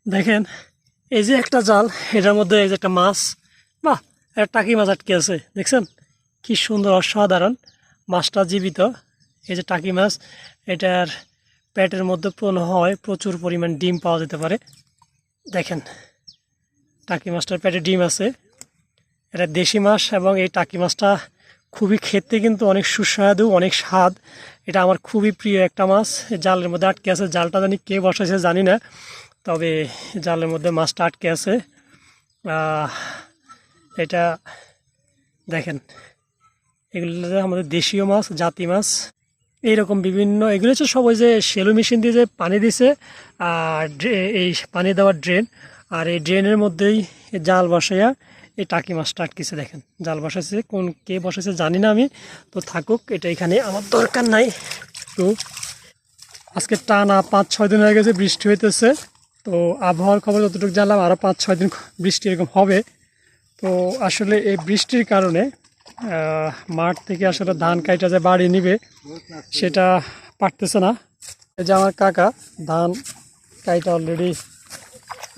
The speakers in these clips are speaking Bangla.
দেখেন এই যে একটা জাল, এটার মধ্যে এই যে একটা মাছ, বাহ, একটা টাকি মাছ আটকে আছে, দেখছেন কি সুন্দর অসাধারণ। মাছটা জীবিত। এই যে টাকি মাছ, এটার পেটের মধ্যে হয় প্রচুর পরিমাণ ডিম পাওয়া যেতে পারে। দেখেন টাকি মাছটার পেটে ডিম আছে। এটা দেশি মাছ এবং এই টাকি মাছটা খুবই খেতে কিন্তু অনেক সুস্বাদু, অনেক স্বাদ। এটা আমার খুবই প্রিয় একটা মাছ। জালের মধ্যে আটকে আছে, জালটা জানি কে বসাইছে জানি না, তবে জালের মধ্যে মাছটা আটকে আছে। এটা দেখেন, এগুলো আমাদের দেশীয় মাছ, জাতি মাছ। এইরকম বিভিন্ন, এগুলো হচ্ছে সব ওই যে সেলো মেশিন দিয়ে যে পানি দিছে, আর এই পানি দেওয়ার ড্রেন, আর এই ড্রেনের মধ্যেই জাল বসাইয়া এই টাকি মাছটা আটকেছে। দেখেন জাল বসাইছে, কোন কে বসাইছে জানি না আমি, তো থাকুক, এটা এখানে আমার দরকার নাই। তো আজকে টানা 5-6 দিন হয়ে গেছে বৃষ্টি হইতেছে। তো আবহাওয়ার খবর যতটুকু জানলাম আরও 5-6 দিন বৃষ্টি এরকম হবে। তো আসলে এই বৃষ্টির কারণে মাঠ থেকে আসলে ধান কাইটা যে বাড়ি নিবে সেটা পারতেছে না। এই যে আমার কাকা ধান কাইটা অলরেডি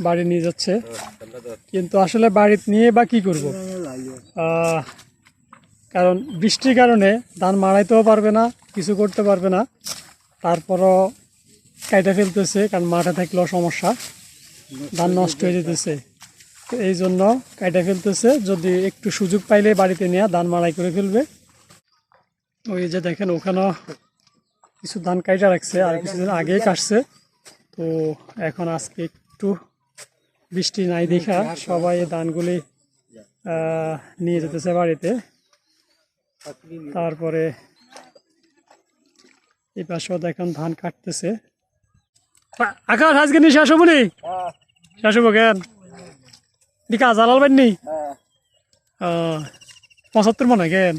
বাড়ি নিয়ে যাচ্ছে, কিন্তু আসলে বাড়িতে নিয়ে বা কী করবো, কারণ বৃষ্টির কারণে ধান মাড়াইতেও পারবে না, কিছু করতে পারবে না। তারপরও কাইটা ফেলতেছে, কারণ মাঠে থাকলেও সমস্যা, ধান নষ্ট হয়ে যেতেছে। তো এই জন্য কাইটা ফেলতেছে, যদি একটু সুযোগ পাইলে বাড়িতে নিয়ে ধান মাড়াই করে ফেলবে। ওই যে দেখেন ওখানেও কিছু ধান কাইটা রাখছে, আর কিছুদিন আগেই কাটছে। তো এখন আজকে একটু বৃষ্টি নাই দেখা সবাই এই ধানগুলি নিয়ে যেতেছে বাড়িতে। তারপরে এই পাশেও দেখেন ধান কাটতেছে। আকাশ আজকে নিয়ে শেষ হবো নি? শেষ হবো কেন দিকা জালাল বাইনি 75 মনে কেন?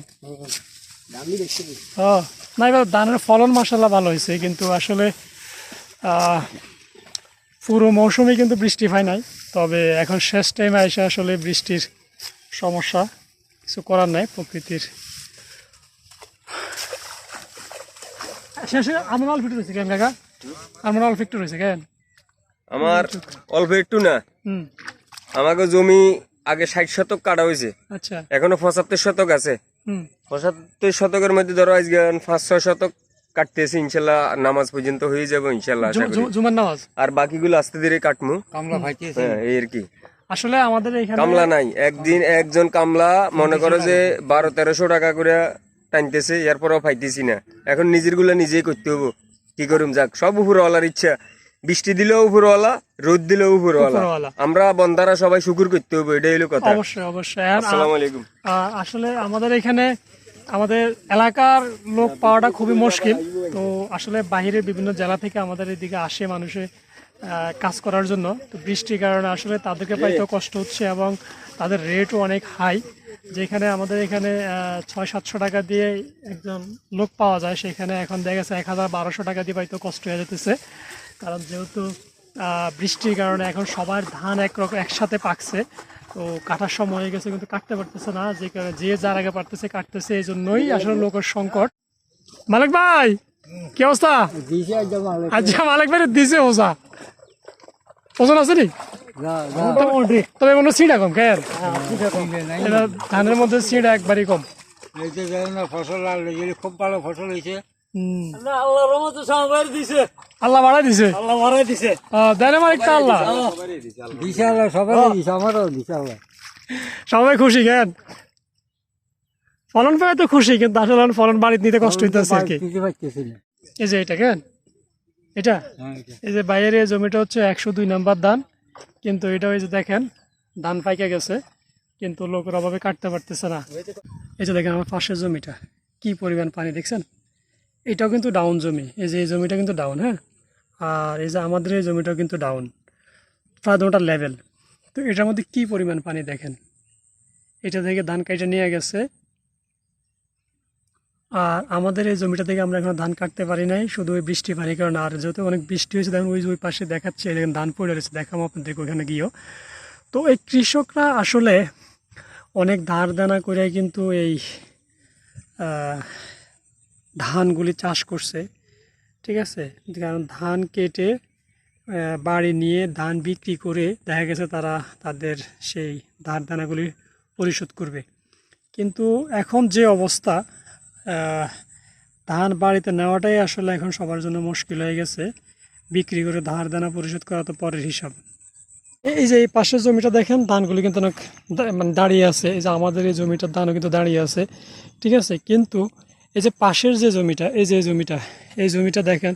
না, এবার ধানের ফলন মাসাল্লাহ ভালো হয়েছে, কিন্তু আসলে পুরো মৌসুমে কিন্তু বৃষ্টি হয় নাই। তবে এখন শেষ টাইমে এসে আসলে বৃষ্টির সমস্যা, কিছু করার নাই প্রকৃতির। শেষে আমার অল্প একটু রয়েছে কেন কাকা? আমার অল্প একটু রয়েছে কেন? আমার অল্প একটু না, আমাকে জমি আগে 60 শতক কাটা হয়েছে, আচ্ছা, এখনো 75 শতক আছে। 75 শতকের মধ্যে ধরো আজকে 5-6 শতক কাটতেছি, ইনশাল্লাহ নামাজ পর্যন্ত হয়ে যাবো ইনশাল্লাহ, আশা করি। জুমার নামাজ আর বাকিগুলো আস্তে ধীরে কাটমু। হ্যাঁ, এই আর কি। আসলে আমাদের এখানে কামলা নাই, একদিন একজন কামলা মনে করো যে 1200-1300 টাকা করে টানতেছে, এরপরও পাইতেছি না। এখন নিজের গুলা নিজেই করতে হবো, কি করুম, যাক, সব উপরওয়ালার ইচ্ছা। বৃষ্টি দিলেও উপরওয়ালা, রোদ দিলেও উপরওয়ালা, উপরওয়ালা। আমরা বন্দারা সবাই শুকুর করতে হবো, এটাই হলো কথা। অবশ্যই অবশ্যই। আর আসসালামু আলাইকুম। আসলে আমাদের এখানে আমাদের এলাকার লোক পাওয়াটা খুবই মুশকিল। তো আসলে বাইরের বিভিন্ন জেলা থেকে আমাদের এদিকে আসে মানুষে কাজ করার জন্য। তো বৃষ্টির কারণে আসলে তাদেরকে পাইতেও কষ্ট হচ্ছে, এবং তাদের রেটও অনেক হাই। যেখানে আমাদের এখানে 600-700 টাকা দিয়ে একজন লোক পাওয়া যায়, সেখানে এখন দেখা গেছে 1000-1200 টাকা দিয়ে পাইতেও কষ্ট হয়ে যেতেছে। কারণ যেহেতু বৃষ্টির কারণে এখন সবার ধান একরকম একসাথে পাকছে, তো কাটার সময় হয়ে গেছে কিন্তু কাটতে পারতেছে না, যে কারণে যে যার আগে পারতেছে কাটতেছে, এই জন্যই আসলে লোকের সংকট। মালিক ভাই কি অবস্থা? আচ্ছা, মালিক ভাই দিছে ওজা, ওজন আছে নি? তবে মনে সিঁড়া কম কেন? ধানের মধ্যে সিঁড়া একবারই কম। ফসল খুব ভালো ফসল হয়েছে। আল্লাহ বাড়াই দিছে, দেন মালিকটা আল্লাহ। সবাই খুশি কেন? ফলন পেয়ে তো খুশি, কিন্তু আসলে ফলন বাড়িতে নিতে কষ্ট হইতেছে আর কি। এই যে এটা কেন, এটা এই যে বাইরের এই জমিটা হচ্ছে 102 নম্বর ধান, কিন্তু এটা ওই যে দেখেন ধান পাইকে গেছে, কিন্তু লোকের অভাবে কাটতে পারতেছে না। এই যে দেখেন আমার পাশের জমিটা কি পরিমাণ পানি দেখছেন, এটাও কিন্তু ডাউন জমি। এই যে এই জমিটা কিন্তু ডাউন, হ্যাঁ, আর এই যে আমাদের এই জমিটাও কিন্তু ডাউন, প্রায় দুটা লেভেল। তো এটার মধ্যে কি পরিমাণ পানি দেখেন। এটা থেকে ধান কাইটা নিয়ে গেছে, আর আমাদের এই জমিটা থেকে আমরা এখন ধান কাটতে পারি নাই, শুধু ওই বৃষ্টি পানির কারণে। আর যেহেতু অনেক বৃষ্টি হয়েছে, দেখেন ওই যে ওই পাশে দেখাচ্ছে, দেখেন ধান পড়ে রয়েছে, দেখাবো আপনাদেরকে ওখানে গিয়েও। তো এই কৃষকরা আসলে অনেক ধার দেনা করে কিন্তু এই ধানগুলি চাষ করছে, ঠিক আছে। কারণ ধান কেটে বাড়ি নিয়ে ধান বিক্রি করে দেখা গেছে তারা তাদের সেই ধার দানাগুলি পরিশোধ করবে। কিন্তু এখন যে অবস্থা, আহ, ধান বাড়িতে নেওয়াটাই আসলে এখন সবার জন্য মুশকিল হয়ে গেছে। বিক্রি করে ধার দানা পরিশোধ করা তো পরের হিসাব। এই যে এই পাশের জমিটা দেখেন, ধানগুলি কিন্তু অনেক মানে দাঁড়িয়ে আছে। এই যে আমাদের এই জমিটার ধানও কিন্তু দাঁড়িয়ে আছে, ঠিক আছে। কিন্তু এই যে পাশের যে জমিটা, এই যে এই জমিটা দেখেন,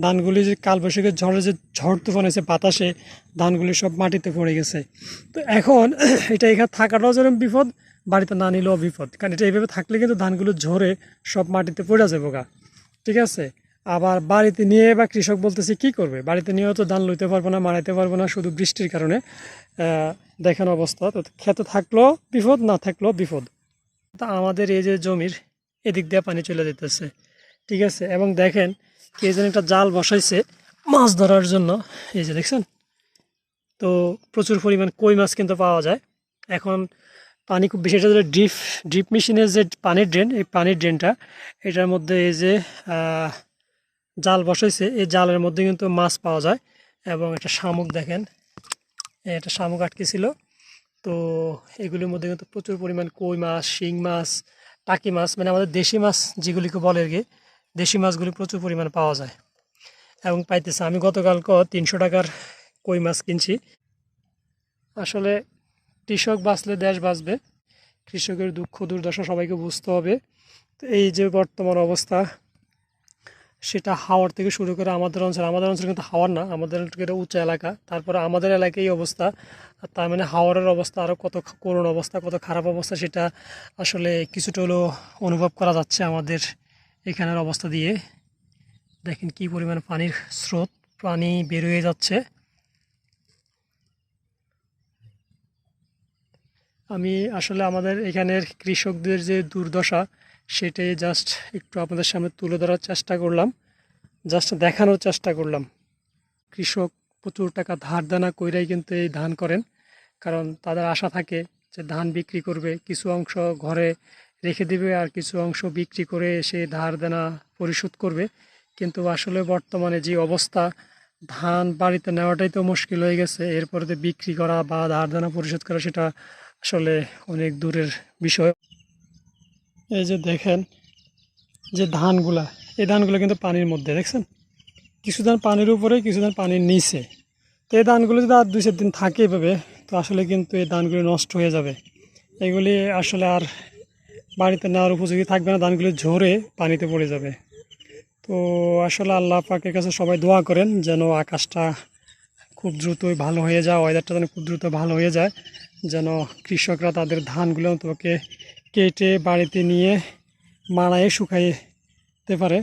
ধানগুলি যে কালবৈশাখীর ঝড়ে যে ঝড় তুফান এসে বাতাসে ধানগুলি সব মাটিতে পড়ে গেছে। তো এখন এটা এখানে থাকাটাও যেরকম বিপদ, বাড়িতে না নিলেও বিপদ, কারণ এটা এইভাবে থাকলে কিন্তু ধানগুলো ঝরে সব মাটিতে পড়ে যাবে গা, ঠিক আছে। আবার বাড়িতে নিয়ে বা কৃষক বলতেছে কি করবে, বাড়িতে নিয়েও তো ধান লইতে পারবো না, মারাইতে পারবো না, শুধু বৃষ্টির কারণে দেখেন অবস্থা। তো খেতে থাকলেও বিপদ, না থাকলেও বিপদ। তা আমাদের এই যে জমির এদিক দিয়ে পানি চলে যেতেছে, ঠিক আছে। এবং দেখেন কে যেন একটা জাল বসাইছে মাছ ধরার জন্য, এই যে দেখছেন। তো প্রচুর পরিমাণ কই মাছ কিন্তু পাওয়া যায় এখন। পানি খুব বেশি, এটা হলো ড্রিপ মেশিনের যে পানির ড্রেন, এই পানির ড্রেনটা, এটার মধ্যে এই যে জাল বসাইছে, এই জালের মধ্যে কিন্তু মাছ পাওয়া যায়। এবং একটা শামুক দেখেন, একটা শামুক আটকে ছিল। তো এগুলির মধ্যে কিন্তু প্রচুর পরিমাণ কই মাছ, শিং মাছ, টাকি মাছ, মানে আমাদের দেশি মাছ যেগুলিকে বলে আর কি, দেশি মাছগুলি প্রচুর পরিমাণে পাওয়া যায় এবং পাইতেছে। আমি গতকালকে 300 টাকার কই মাছ কিনছি। আসলে কৃষক বাঁচলে দেশ বাঁচবে, কৃষকের দুঃখ দুর্দশা সবাইকে বুঝতে হবে। তো এই যে বর্তমান অবস্থা, সেটা হাওড় থেকে শুরু করে আমাদের অঞ্চল কিন্তু হাওড় না, আমাদের এটা উঁচু এলাকা, তারপরে আমাদের এলাকায় এই অবস্থা। আর তার মানে হাওড়ের অবস্থা আরও কত করুণ অবস্থা, কত খারাপ অবস্থা, সেটা আসলে কিছুটা হলেও অনুভব করা যাচ্ছে আমাদের এখানের অবস্থা দিয়ে। দেখেন কি পরিমাণ পানির স্রোত, পানি বের হয়ে যাচ্ছে। আমি আসলে আমাদের এখানের কৃষকদের যে দুর্দশা, সেটাই জাস্ট একটু আপনাদের সামনে তুলে ধরার চেষ্টা করলাম, জাস্ট দেখানোর চেষ্টা করলাম। কৃষক প্রচুর টাকা ধার দানা কইরাই কিন্তু এই ধান করেন, কারণ তাদের আশা থাকে যে ধান বিক্রি করবে, কিছু অংশ ঘরে রেখে দেবে আর কিছু অংশ বিক্রি করে সে ধার দানা পরিশোধ করবে। কিন্তু আসলে বর্তমানে যে অবস্থা, ধান বাড়িতে নেওয়াটাই তো মুশকিল হয়ে গেছে, এরপরে তো বিক্রি করা বা ধার দানা পরিশোধ করা সেটা আসলে অনেক দূরের বিষয়। এই যে দেখেন যে ধানগুলা, এই ধানগুলো কিন্তু পানির মধ্যে দেখছেন, কিছু ধান পানির উপরে, কিছু ধান পানির নিচে। তো এই ধানগুলো যদি আর 2-4 দিন থাকে এভাবে, তো আসলে কিন্তু এই ধানগুলি নষ্ট হয়ে যাবে। এগুলি আসলে আর বাড়িতে নেওয়ার উপযোগী থাকবে না, ধানগুলি ঝরে পানিতে পড়ে যাবে। তো আসলে আল্লাহ পাকের কাছে সবাই দোয়া করেন যেন আকাশটা খুব দ্রুতই ভালো হয়ে যায়, ওয়েদারটা যেন খুব দ্রুত ভালো হয়ে যায়, যেন কৃষকরা তাদের ধানগুলো অন্তত কেটে বাড়িতে নিয়ে মাড়াইয়ে শুকাইতে পারে।